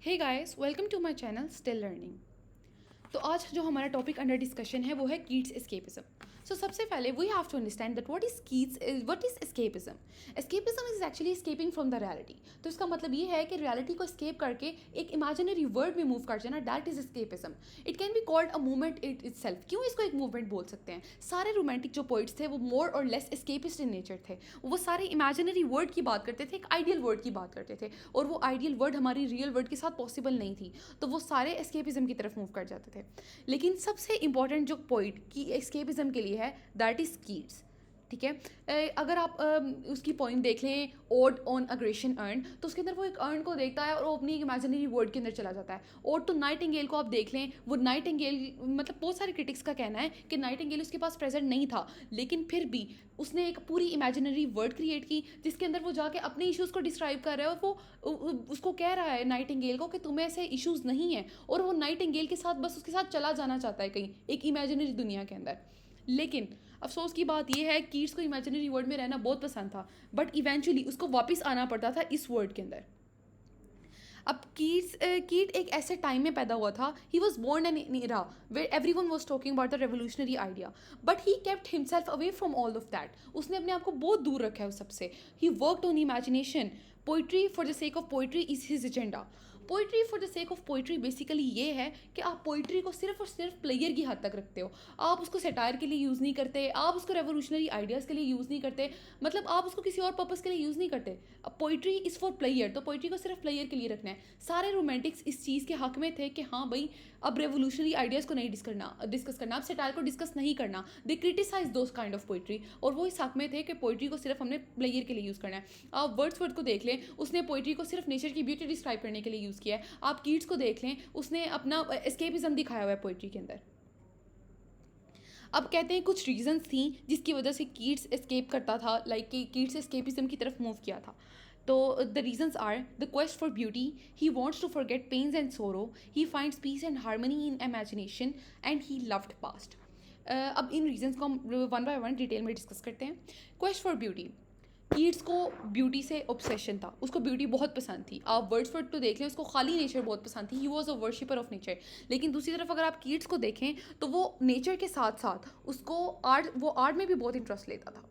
Hey guys, welcome to my channel still learning. तो आज जो हमारा टॉपिक अंडर डिस्कशन है वो है कीट्स एस्केपिज्म। सो सबसे पहले we have to understand that what is escapism. Escapism is actually escaping from the reality. तो इसका मतलब ये है कि रियलिटी को एस्केप करके एक इमेजिनरी वर्ल्ड में मूव कर जाना, that is escapism. It can be called a movement it itself. क्यों इसको एक मूवमेंट बोल सकते हैं? सारे रोमांटिक जो पोइट्स थे वो मोर और लेस एस्केपिस्ट इन नेचर थे। वो सारे इमेजिनरी वर्ल्ड की बात करते थे, एक आइडियल वर्ल्ड की बात करते थे, और वो आइडियल वर्ल्ड हमारी रियल वर्ल्ड के साथ पॉसिबल नहीं थी। तो वो सारे एस्केपिज्म की तरफ मूव कर जाते थे। लेकिन सबसे इंपॉर्टेंट जो पॉइंट की एस्केपिज्म के लिए है, दैट इज कीट्स। ठीक है, अगर आप उसकी पॉइंट देख लें, ओड ऑन अग्रेशन अर्न, तो उसके अंदर वो एक अर्न को देखता है और वो अपनी एक इमेजिनरी वर्ल्ड के अंदर चला जाता है। ओड टू नाइटिंगेल को आप देख लें, वो नाइटिंगेल मतलब बहुत सारे क्रिटिक्स का कहना है कि नाइटिंगेल उसके पास प्रेजेंट नहीं था, लेकिन फिर भी उसने एक पूरी इमेजिनरी वर्ल्ड क्रिएट की जिसके अंदर वो जाके अपने इश्यूज़ को डिस्क्राइब कर रहा है, और वो उसको कह रहा है नाइटिंगेल को कि तुम्हें ऐसे इश्यूज़ नहीं है, और वो नाइटिंगेल के साथ बस उसके साथ चला जाना चाहता है कहीं एक इमेजिनरी दुनिया के अंदर। लेकिन अफसोस की बात यह है, कीट्स को इमेजिनरी वर्ल्ड में रहना बहुत पसंद था, बट इवेंचुअली उसको वापस आना पड़ता था इस वर्ल्ड के अंदर। अब कीट एक ऐसे टाइम में पैदा हुआ था, he was born an era where everyone was talking about the revolutionary idea, but he kept himself away from all of that. उसने अपने आप को बहुत दूर रखा है उस सबसे। He worked on imagination. Poetry for the sake of poetry is his agenda. Poetry for the sake of poetry basically ये है कि आप पोइट्री को सिर्फ और सिर्फ प्लेयर की हद तक रखते हो। आप उसको सेटायर के लिए यूज़ नहीं करते, आप उसको रेवोल्यूशनरी आइडियाज़ के लिए यूज़ नहीं करते, मतलब आप उसको किसी और पर्पज़ के लिए यूज़ नहीं करते। अब पोइट्री इज़ फॉर प्लेयर, तो पोइट्री को सिर्फ प्लेयर के लिए रखना है। सारे रोमांटिक्स इस चीज़ के हक में थे कि हाँ भाई, अब रेवोल्यूशनरी आइडियाज़ को नहीं डिस्कस करना, अब सेटायर को डिस्कस नहीं करना। They criticise those kind of poetry, और वो इस हक में थे कि पोइट्री को सिर्फ हमने प्लेयर के लिए यूज़ करना है। आप वर्ड्सवर्थ को देख लें, उसने पोइट्री को सिर्फ नेचर की ब्यूटी डिस्क्राइब करने के लिए यूज़ किया है। आप कीट्स को देख लें, उसने अपना एस्केपिज्म दिखाया हुआ है पोइट्री के अंदर। अब कहते हैं कुछ रीजंस थी जिसकी वजह से कीट्स एस्केप करता था, लाइक कि कीट्स एस्केपिज्म की तरफ मूव किया था। तो the reasons are the quest for beauty, he wants to forget pains and sorrow, he finds peace and harmony in imagination, and he loved past. अब इन रीजंस को हम वन बाय वन डिटेल में डिस्कस करते हैं। क्वेस्ट फॉर ब्यूटी, कीट्स को beauty से ऑब्सेशन था, उसको ब्यूटी बहुत पसंद थी। आप वर्ड्सवर्थ तो देख लें, उसको खाली नेचर बहुत पसंद थी, he was a worshipper of nature. लेकिन दूसरी तरफ अगर आप कीट्स को देखें तो वो नेचर के साथ साथ उसको आर्ट में भी बहुत इंटरेस्ट लेता था।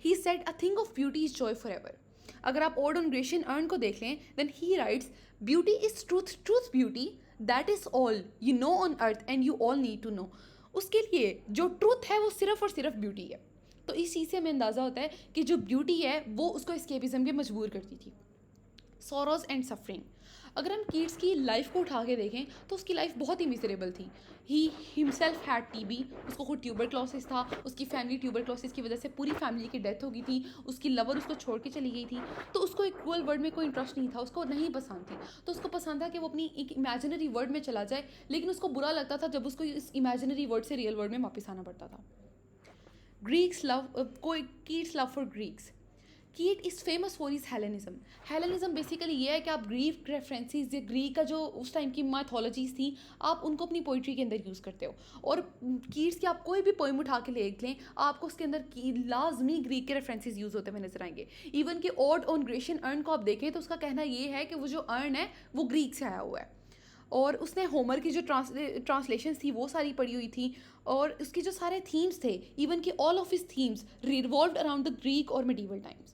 He said a thing of beauty is joy forever. अगर आप ओड ऑन ग्रेशियन अर्न को देख लें, then he writes beauty is truth, truth beauty, that is all you know on earth and you all need to know. उसके लिए जो truth है वो सिर्फ और सिर्फ ब्यूटी है। तो इस चीज़ से हमें अंदाज़ा होता है कि जो ब्यूटी है वो उसको एस्केपिज्म के मजबूर करती थी। सॉरोज एंड सफरिंग, अगर हम कीट्स की लाइफ को उठा के देखें तो उसकी लाइफ बहुत ही मिजरेबल थी। ही हिमसेल्फ हैड टीबी, उसको खुद ट्यूबरक्लोसिस था, उसकी फैमिली ट्यूबरक्लोसिस की वजह से पूरी फैमिली की डेथ हो गई थी, उसकी लवर उसको छोड़ के चली गई थी। तो उसको एक क्रूअल वर्ल्ड में कोई इंटरेस्ट नहीं था, उसको नहीं पसंद थी। तो उसको पसंद था कि वो अपनी एक इमेजिनरी वर्ल्ड में चला जाए, लेकिन उसको बुरा लगता था जब उसको इस इमेजिनरी वर्ल्ड से रियल वर्ल्ड में वापस आना पड़ता था। ग्रीक्स लव कोई कीट्स लव फॉर ग्रीक्स, कीट is famous for is Hellenism. Hellenism basically ये है कि आप ग्रीक रेफरेंसेस या ग्रीक का जो उस टाइम की मैथोलॉजीज थी, आप उनको अपनी पोइट्री के अंदर यूज़ करते हो। और कीट्स की आप कोई भी पोइम उठा के देख लें, आपको उसके अंदर की लाजमी ग्रीक के रेफरेंसेस यूज़ होते हुए नजर आएंगे। इवन कि ओड ऑन ग्रेशियन अर्न को आप देखें तो उसका कहना ये है कि वो जो अर्न है वो ग्रीक से आया हुआ है, और उसने होमर की जो ट्रांसलेशन थी वो सारी पढ़ी हुई थी, और उसके जो सारे थीम्स थे, इवन कि all of his themes revolved around the Greek और मिडीवल टाइम्स।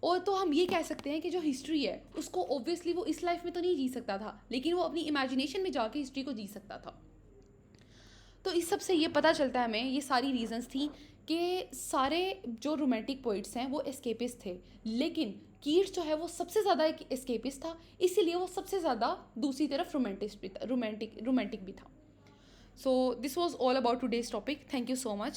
और तो हम ये कह सकते हैं कि जो हिस्ट्री है उसको ऑब्वियसली वो इस लाइफ में तो नहीं जी सकता था, लेकिन वो अपनी इमेजिनेशन में जाके हिस्ट्री को जी सकता था। तो इस सब से ये पता चलता है हमें, ये सारी रीजंस थी कि सारे जो रोमांटिक पोइट्स हैं वो एस्केपिस्ट थे, लेकिन कीट्स जो है वो सबसे ज़्यादा एक एस्केपिस्ट था, इसीलिए वो सबसे ज़्यादा दूसरी तरफ रोमांटिक भी था। So this was all about today's topic. Thank you so much.